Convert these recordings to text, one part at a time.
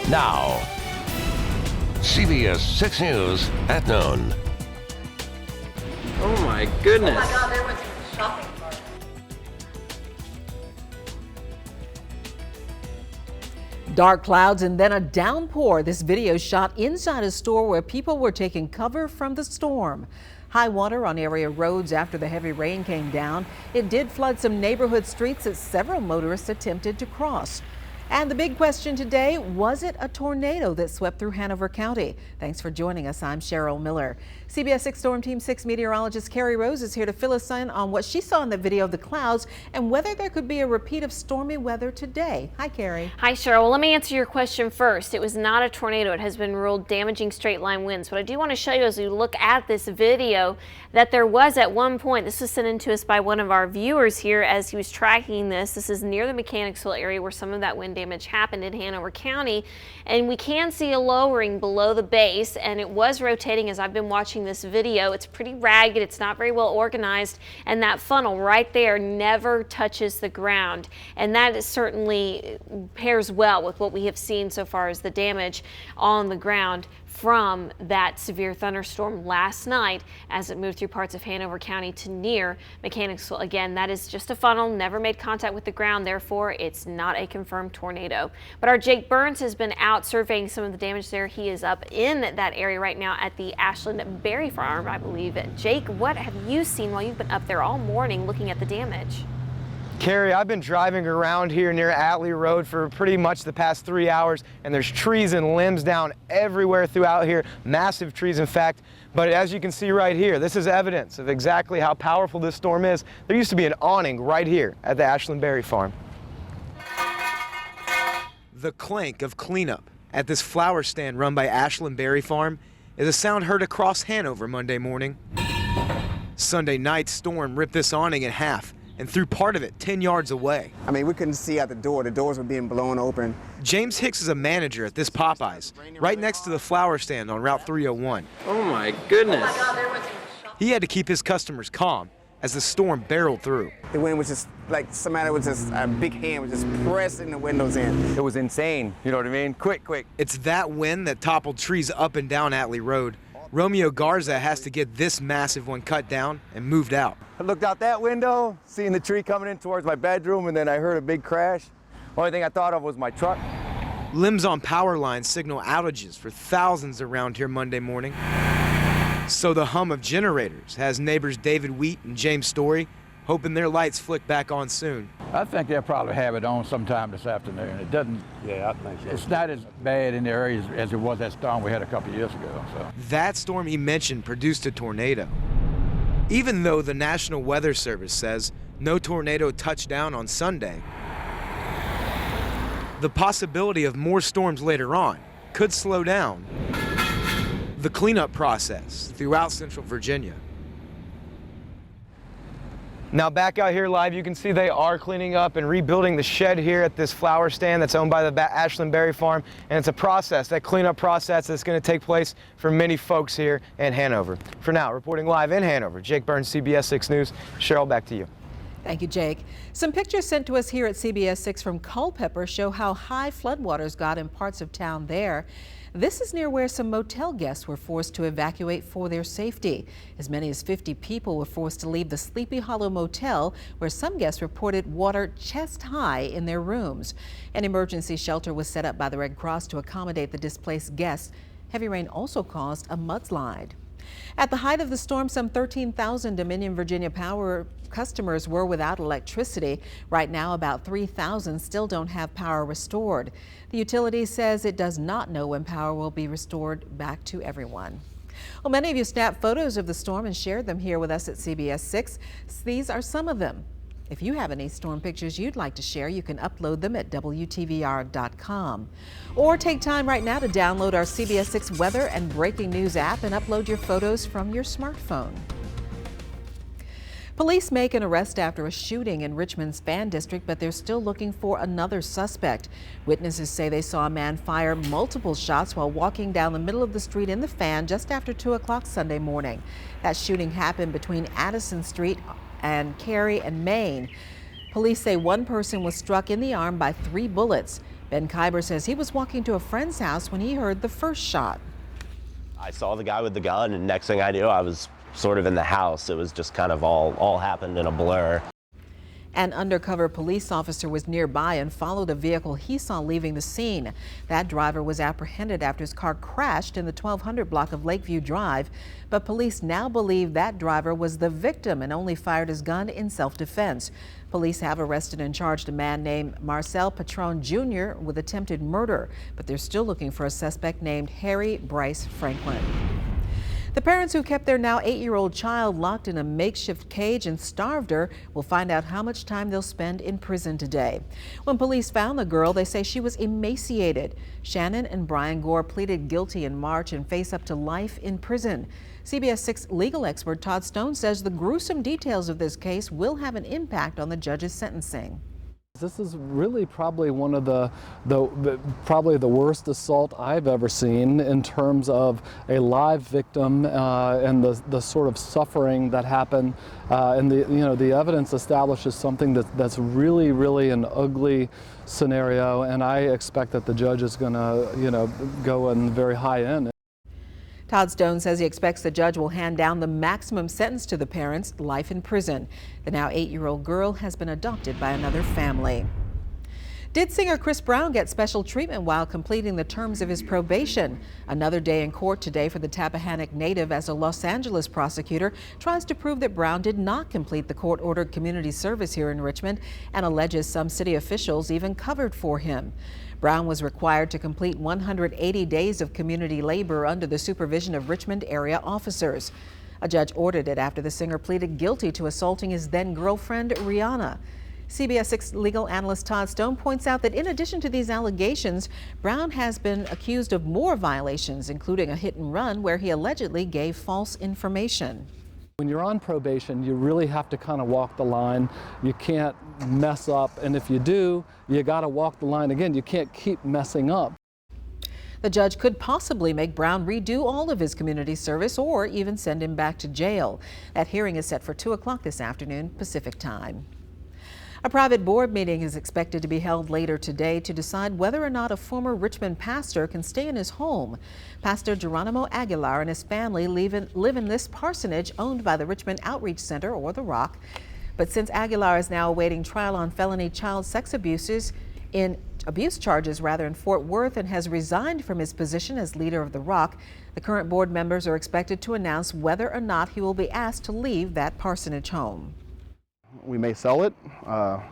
now. CBS 6 News at noon. Oh my goodness. Oh my God, there was a shopping cart. Dark clouds and then a downpour. This video shot inside a store where people were taking cover from the storm. High water on area roads after the heavy rain came down. It did flood some neighborhood streets that several motorists attempted to cross. And the big question today, was it a tornado that swept through Hanover County? Thanks for joining us. I'm Cheryl Miller. CBS 6 Storm Team 6 meteorologist Carrie Rose is here to fill us in on what she saw in the video of the clouds and whether there could be a repeat of stormy weather today. Hi, Carrie. Hi, Cheryl. Well, let me answer your question first. It was not a tornado. It has been ruled damaging straight line winds. What I do want to show you as we look at this video that there was at one point, this was sent in to us by one of our viewers here as he was tracking this. This is near the Mechanicsville area where some of that wind damage happened in Hanover County, and we can see a lowering below the base, and it was rotating as I've been watching this video. It's pretty ragged, it's not very well organized, and that funnel right there never touches the ground, and that is certainly pairs well with what we have seen so far as the damage on the ground from that severe thunderstorm last night as it moved through parts of Hanover County to near Mechanicsville. Again, that is just a funnel, never made contact with the ground, therefore it's not a confirmed tornado. But our Jake Burns has been out surveying some of the damage there. He is up in that area right now at the Ashland Berry Farm, I believe. Jake, what have you seen while you've been up there all morning looking at the damage? Carrie, I've been driving around here near Atlee Road for pretty much the past 3 hours, and there's trees and limbs down everywhere throughout here, massive trees in fact. But as you can see right here, this is evidence of exactly how powerful this storm is. There used to be an awning right here at the Ashland Berry Farm. The clank of cleanup at this flower stand run by Ashland Berry Farm is a sound heard across Hanover Monday morning. Sunday night's storm ripped this awning in half and threw part of it 10 yards away. I mean, we couldn't see out the door. The doors were being blown open. James Hicks is a manager at this Popeyes, right next to the flower stand on Route 301. Oh my goodness. Oh my God, there was a shopping. He had to keep his customers calm as the storm barreled through. The wind was just like somebody was just, a big hand was just pressing the windows in. It was insane, you know what I mean? Quick. It's that wind that toppled trees up and down Atlee Road. Romeo Garza has to get this massive one cut down and moved out. I looked out that window, seeing the tree coming in towards my bedroom, and then I heard a big crash. Only thing I thought of was my truck. Limbs on power lines signal outages for thousands around here Monday morning. So the hum of generators has neighbors David Wheat and James Story hoping their lights flick back on soon. I think they'll probably have it on sometime this afternoon. It doesn't. Yeah, I think so. It's not as bad in the area as it was that storm we had a couple of years ago. So. That storm he mentioned produced a tornado. Even though the National Weather Service says no tornado touched down on Sunday, the possibility of more storms later on could slow down the cleanup process throughout Central Virginia. Now back out here live, you can see they are cleaning up and rebuilding the shed here at this flower stand that's owned by the Ashland Berry Farm. And it's a process, that cleanup process that's going to take place for many folks here in Hanover. For now, reporting live in Hanover, Jake Burns, CBS 6 News. Cheryl, back to you. Thank you, Jake. Some pictures sent to us here at CBS 6 from Culpeper show how high floodwaters got in parts of town there. This is near where some motel guests were forced to evacuate for their safety. As many as 50 people were forced to leave the Sleepy Hollow Motel, where some guests reported water chest high in their rooms. An emergency shelter was set up by the Red Cross to accommodate the displaced guests. Heavy rain also caused a mudslide. At the height of the storm, some 13,000 Dominion Virginia Power customers were without electricity. Right now, about 3,000 still don't have power restored. The utility says it does not know when power will be restored back to everyone. Well, many of you snapped photos of the storm and shared them here with us at CBS 6. These are some of them. If you have any storm pictures you'd like to share, you can upload them at WTVR.com. Or take time right now to download our CBS 6 weather and breaking news app and upload your photos from your smartphone. Police make an arrest after a shooting in Richmond's Fan District, but they're still looking for another suspect. Witnesses say they saw a man fire multiple shots while walking down the middle of the street in the Fan just after 2 o'clock Sunday morning. That shooting happened between Addison Street and Cary and Main. Police say one person was struck in the arm by 3 bullets. Ben Kyber says he was walking to a friend's house when he heard the first shot. I saw the guy with the gun, and next thing I knew, I was sort of in the house. It was just kind of all happened in a blur. An undercover police officer was nearby and followed a vehicle he saw leaving the scene. That driver was apprehended after his car crashed in the 1200 block of Lakeview Drive, but police now believe that driver was the victim and only fired his gun in self-defense. Police have arrested and charged a man named Marcel Patron Jr. with attempted murder, but they're still looking for a suspect named Harry Bryce Franklin. The parents who kept their now 8-year-old child locked in a makeshift cage and starved her will find out how much time they'll spend in prison today. When police found the girl, they say she was emaciated. Shannon and Brian Gore pleaded guilty in March and face up to life in prison. CBS 6 legal expert Todd Stone says the gruesome details of this case will have an impact on the judge's sentencing. This is really probably one of probably the worst assault I've ever seen in terms of a live victim and the sort of suffering that happened. And the evidence establishes something that's really an ugly scenario. And I expect that the judge is going to go in the very high end. Todd Stone says he expects the judge will hand down the maximum sentence to the parents, life in prison. The now 8-year-old girl has been adopted by another family. Did singer Chris Brown get special treatment while completing the terms of his probation? Another day in court today for the Tappahannock native as a Los Angeles prosecutor tries to prove that Brown did not complete the court-ordered community service here in Richmond and alleges some city officials even covered for him. Brown was required to complete 180 days of community labor under the supervision of Richmond area officers. A judge ordered it after the singer pleaded guilty to assaulting his then-girlfriend, Rihanna. CBS 6 legal analyst Todd Stone points out that in addition to these allegations, Brown has been accused of more violations, including a hit and run where he allegedly gave false information. When you're on probation, you really have to kind of walk the line. You can't mess up, and if you do, you got to walk the line again. You can't keep messing up. The judge could possibly make Brown redo all of his community service or even send him back to jail. That hearing is set for 2 o'clock this afternoon, Pacific time. A private board meeting is expected to be held later today to decide whether or not a former Richmond pastor can stay in his home. Pastor Geronimo Aguilar and his family live in this parsonage owned by the Richmond Outreach Center, or The Rock. But since Aguilar is now awaiting trial on felony child sex abuse charges in Fort Worth and has resigned from his position as leader of The Rock, the current board members are expected to announce whether or not he will be asked to leave that parsonage home. We may sell it,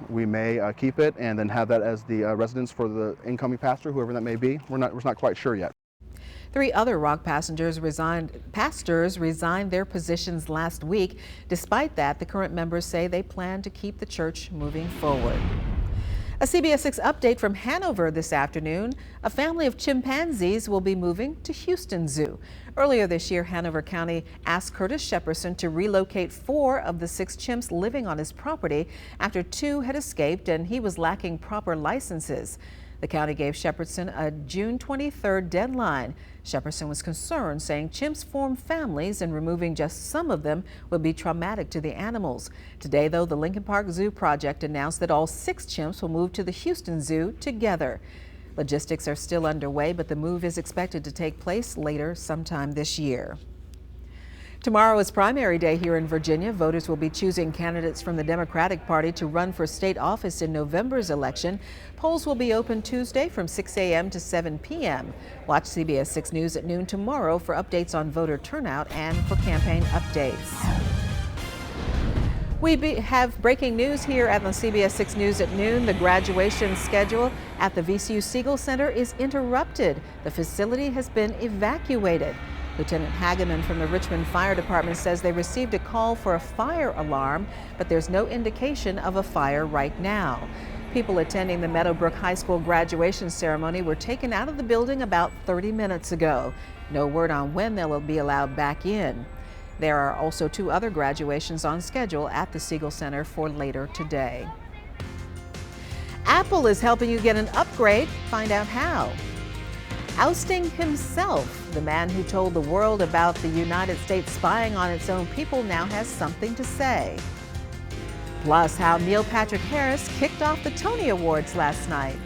we may keep it, and then have that as the residence for the incoming pastor, whoever that may be. We're not quite sure yet. 3 other Rock pastors resigned their positions last week. Despite that, the current members say they plan to keep the church moving forward. A CBS 6 update from Hanover this afternoon. A family of chimpanzees will be moving to Houston Zoo. Earlier this year, Hanover County asked Curtis Shepperson to relocate 4 of the 6 chimps living on his property after 2 had escaped and he was lacking proper licenses. The county gave Shepperson a June 23rd deadline. Shepperson was concerned, saying chimps form families and removing just some of them would be traumatic to the animals. Today, though, the Lincoln Park Zoo project announced that all 6 chimps will move to the Houston Zoo together. Logistics are still underway, but the move is expected to take place later sometime this year. Tomorrow is primary day here in Virginia. Voters will be choosing candidates from the Democratic Party to run for state office in November's election. Polls will be open Tuesday from 6 a.m. to 7 p.m. Watch CBS 6 News at noon tomorrow for updates on voter turnout and for campaign updates. We have breaking news here at the CBS 6 News at noon. The graduation schedule at the VCU Siegel Center is interrupted. The facility has been evacuated. Lieutenant Hageman from the Richmond Fire Department says they received a call for a fire alarm, but there's no indication of a fire right now. People attending the Meadowbrook High School graduation ceremony were taken out of the building about 30 minutes ago. No word on when they'll be allowed back in. There are also 2 other graduations on schedule at the Siegel Center for later today. Apple is helping you get an upgrade. Find out how. Ousting himself, the man who told the world about the United States spying on its own people now has something to say. Plus, how Neil Patrick Harris kicked off the Tony Awards last night.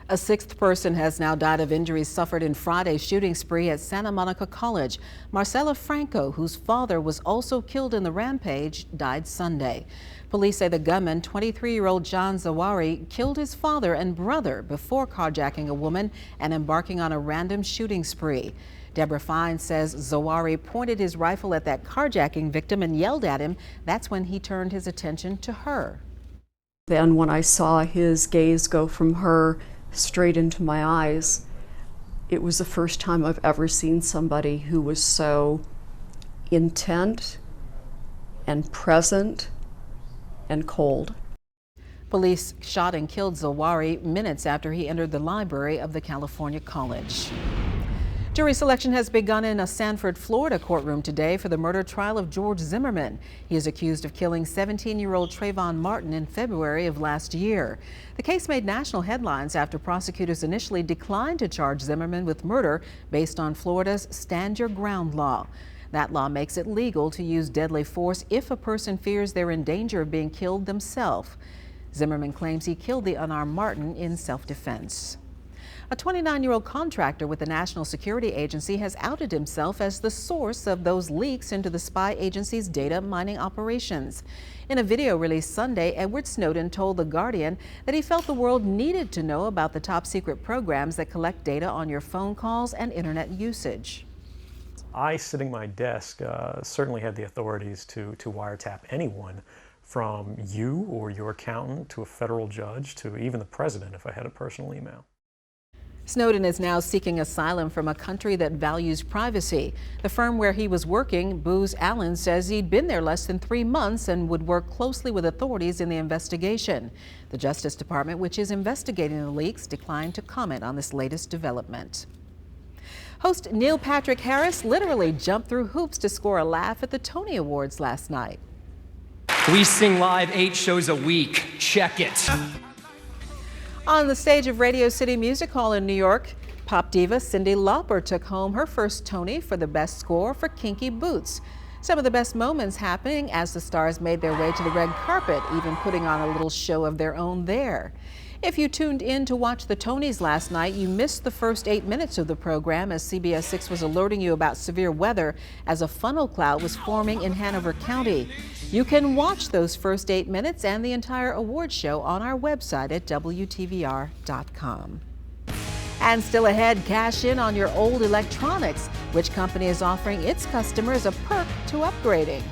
A sixth person has now died of injuries suffered in Friday's shooting spree at Santa Monica College. Marcela Franco, whose father was also killed in the rampage, died Sunday. Police say the gunman, 23-year-old John Zawari, killed his father and brother before carjacking a woman and embarking on a random shooting spree. Deborah Fine says Zawari pointed his rifle at that carjacking victim and yelled at him. That's when he turned his attention to her. Then when I saw his gaze go from her straight into my eyes, it was the first time I've ever seen somebody who was so intent and present and cold. Police shot and killed Zawari minutes after he entered the library of the California college. Jury selection has begun in a Sanford, Florida courtroom today for the murder trial of George Zimmerman. He is accused of killing 17-year-old Trayvon Martin in February of last year. The case made national headlines after prosecutors initially declined to charge Zimmerman with murder based on Florida's Stand Your Ground law. That law makes it legal to use deadly force if a person fears they're in danger of being killed themselves. Zimmerman claims he killed the unarmed Martin in self-defense. A 29-year-old contractor with the National Security Agency has outed himself as the source of those leaks into the spy agency's data mining operations. In a video released Sunday, Edward Snowden told The Guardian that he felt the world needed to know about the top-secret programs that collect data on your phone calls and internet usage. I, sitting at my desk, certainly had the authorities to wiretap anyone, from you or your accountant to a federal judge to even the president if I had a personal email. Snowden is now seeking asylum from a country that values privacy. The firm where he was working, Booz Allen, says he'd been there less than 3 months and would work closely with authorities in the investigation. The Justice Department, which is investigating the leaks, declined to comment on this latest development. Host Neil Patrick Harris literally jumped through hoops to score a laugh at the Tony Awards last night. We sing live 8 shows a week. Check it. On the stage of Radio City Music Hall in New York, pop diva Cyndi Lauper took home her first Tony for the best score for Kinky Boots. Some of the best moments happening as the stars made their way to the red carpet, even putting on a little show of their own there. If you tuned in to watch the Tonys last night, you missed the first 8 minutes of the program as CBS 6 was alerting you about severe weather as a funnel cloud was forming in Hanover County. You can watch those first 8 minutes and the entire award show on our website at WTVR.com. And still ahead, cash in on your old electronics. Which company is offering its customers a perk to upgrading?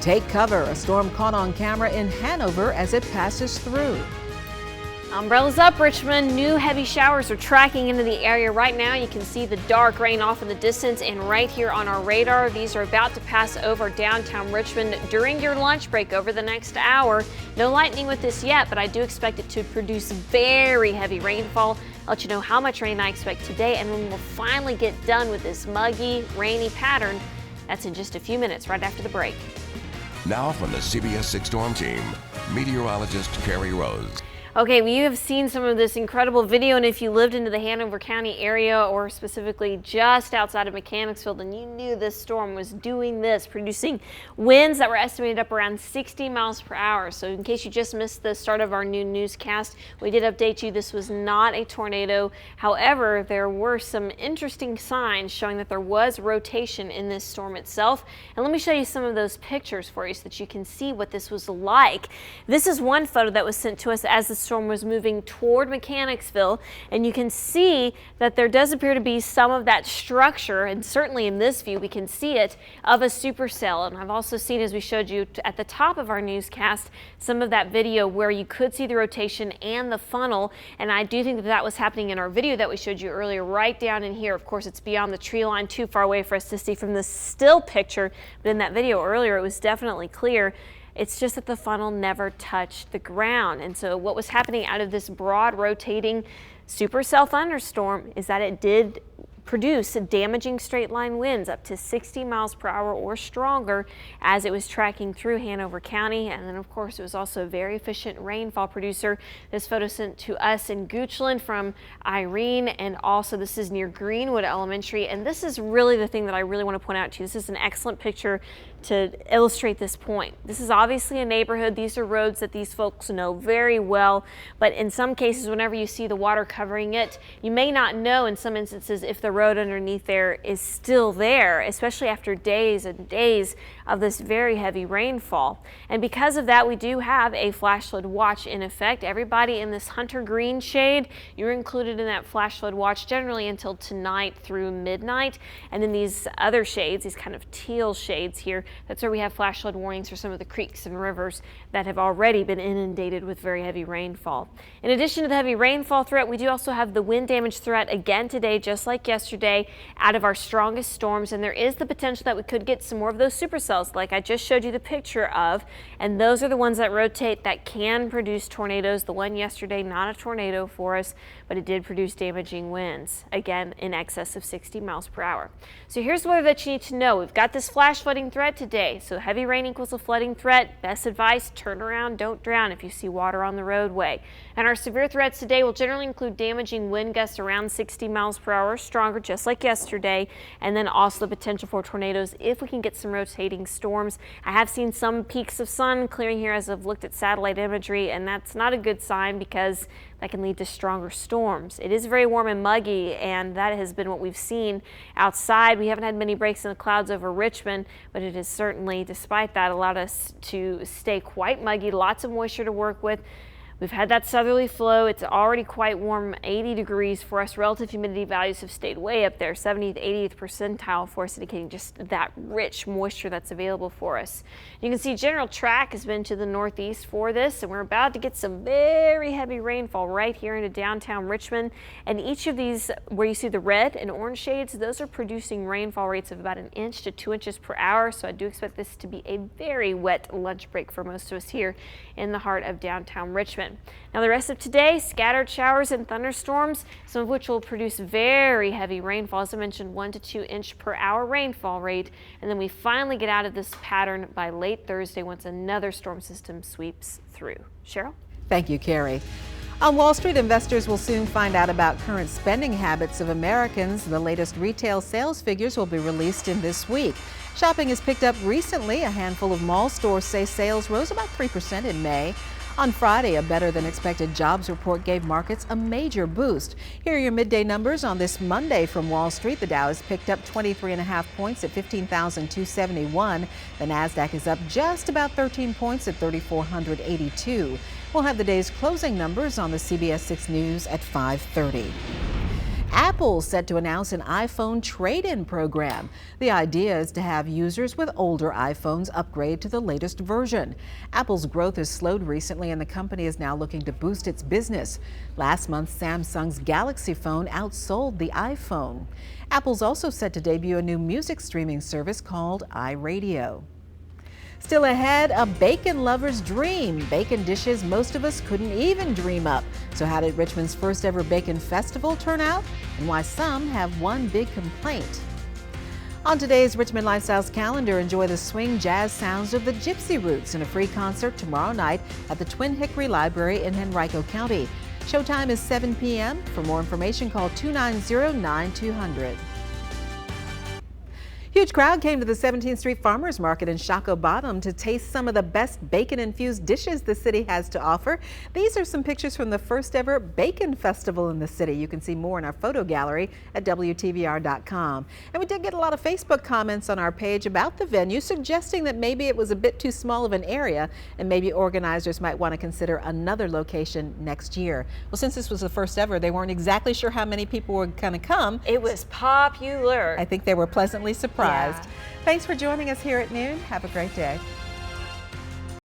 Take cover. A storm caught on camera in Hanover as it passes through. Umbrellas up, Richmond. New heavy showers are tracking into the area right now. You can see the dark rain off in the distance and right here on our radar. These are about to pass over downtown Richmond during your lunch break over the next hour. No lightning with this yet, but I do expect it to produce very heavy rainfall. I'll let you know how much rain I expect today and when we'll finally get done with this muggy, rainy pattern. That's in just a few minutes right after the break. Now from the CBS 6 Storm Team, meteorologist Carrie Rose. Okay, well, you have seen some of this incredible video, and if you lived into the Hanover County area or specifically just outside of Mechanicsville, then you knew this storm was doing this, producing winds that were estimated up around 60 miles per hour. So in case you just missed the start of our new newscast, we did update you. This was not a tornado. However, there were some interesting signs showing that there was rotation in this storm itself. And let me show you some of those pictures for you so that you can see what this was like. This is one photo that was sent to us as the storm was moving toward Mechanicsville, and you can see that there does appear to be some of that structure, and certainly in this view we can see it, of a supercell. And I've also seen, as we showed you at the top of our newscast, some of that video where you could see the rotation and the funnel, and I do think that that was happening in our video that we showed you earlier right down in here. Of course, it's beyond the tree line, too far away for us to see from the still picture, but in that video earlier it was definitely clear. It's just that the funnel never touched the ground. And so what was happening out of this broad rotating supercell thunderstorm is that it did produce damaging straight line winds up to 60 miles per hour or stronger as it was tracking through Hanover County. And then of course it was also a very efficient rainfall producer. This photo sent to us in Goochland from Irene, and also this is near Greenwood Elementary. And this is really the thing that I really want to point out to you. This is an excellent picture to illustrate this point. This is obviously a neighborhood. These are roads that these folks know very well, but in some cases, whenever you see the water covering it, you may not know in some instances if the road underneath there is still there, especially after days and days of this very heavy rainfall. And because of that, we do have a flash flood watch in effect. Everybody in this hunter green shade, you're included in that flash flood watch generally until tonight through midnight. And then these other shades, these kind of teal shades here, that's where we have flash flood warnings for some of the creeks and rivers that have already been inundated with very heavy rainfall. In addition to the heavy rainfall threat, we do also have the wind damage threat again today, just like yesterday, out of our strongest storms. And there is the potential that we could get some more of those supercells like I just showed you the picture of. And those are the ones that rotate that can produce tornadoes. The one yesterday, not a tornado for us, but it did produce damaging winds, again, in excess of 60 miles per hour. So here's the weather that you need to know. We've got this flash flooding threat today. So heavy rain equals a flooding threat. Best advice, turn around, don't drown if you see water on the roadway. And our severe threats today will generally include damaging wind gusts around 60 miles per hour, stronger, just like yesterday, and then also the potential for tornadoes if we can get some rotating storms. I have seen some peaks of sun clearing here as I've looked at satellite imagery, and that's not a good sign because that can lead to stronger storms. It is very warm and muggy, and that has been what we've seen outside. We haven't had many breaks in the clouds over Richmond, but it has certainly, despite that, allowed us to stay quite muggy, lots of moisture to work with. We've had that southerly flow. It's already quite warm, 80 degrees for us. Relative humidity values have stayed way up there, 70th, 80th percentile for us, indicating just that rich moisture that's available for us. You can see general track has been to the northeast for this, and we're about to get some very heavy rainfall right here into downtown Richmond. And each of these, where you see the red and orange shades, those are producing rainfall rates of about 1 inch to 2 inches per hour. So I do expect this to be a very wet lunch break for most of us here in the heart of downtown Richmond. Now the rest of today, scattered showers and thunderstorms, some of which will produce very heavy rainfall. As I mentioned, 1 to 2 inch per hour rainfall rate. And then we finally get out of this pattern by late Thursday once another storm system sweeps through. Cheryl? Thank you, Carrie. On Wall Street, investors will soon find out about current spending habits of Americans. The latest retail sales figures will be released in this week. Shopping has picked up recently. A handful of mall stores say sales rose about 3% in May. On Friday, a better than expected jobs report gave markets a major boost. Here are your midday numbers on this Monday from Wall Street. The Dow has picked up 23.5 points at 15,271. The Nasdaq is up just about 13 points at 3,482. We'll have the day's closing numbers on the CBS 6 News at 5:30. Apple set to announce an iPhone trade-in program. The idea is to have users with older iPhones upgrade to the latest version. Apple's growth has slowed recently, and the company is now looking to boost its business. Last month, Samsung's Galaxy phone outsold the iPhone. Apple's also set to debut a new music streaming service called iRadio. Still ahead, a bacon lover's dream. Bacon dishes most of us couldn't even dream up. So how did Richmond's first ever bacon festival turn out? And why some have one big complaint? On today's Richmond Lifestyles calendar, enjoy the swing jazz sounds of the Gypsy Roots in a free concert tomorrow night at the Twin Hickory Library in Henrico County. Showtime is 7 p.m. For more information, call 290-9200. Huge crowd came to the 17th Street Farmers Market in Shockoe Bottom to taste some of the best bacon-infused dishes the city has to offer. These are some pictures from the first ever Bacon Festival in the city. You can see more in our photo gallery at WTVR.com. And we did get a lot of Facebook comments on our page about the venue, suggesting that maybe it was a bit too small of an area and maybe organizers might want to consider another location next year. Well, since this was the first ever, they weren't exactly sure how many people were going to come. It was popular. I think they were pleasantly surprised. Yeah. Thanks for joining us here at noon. Have a great day.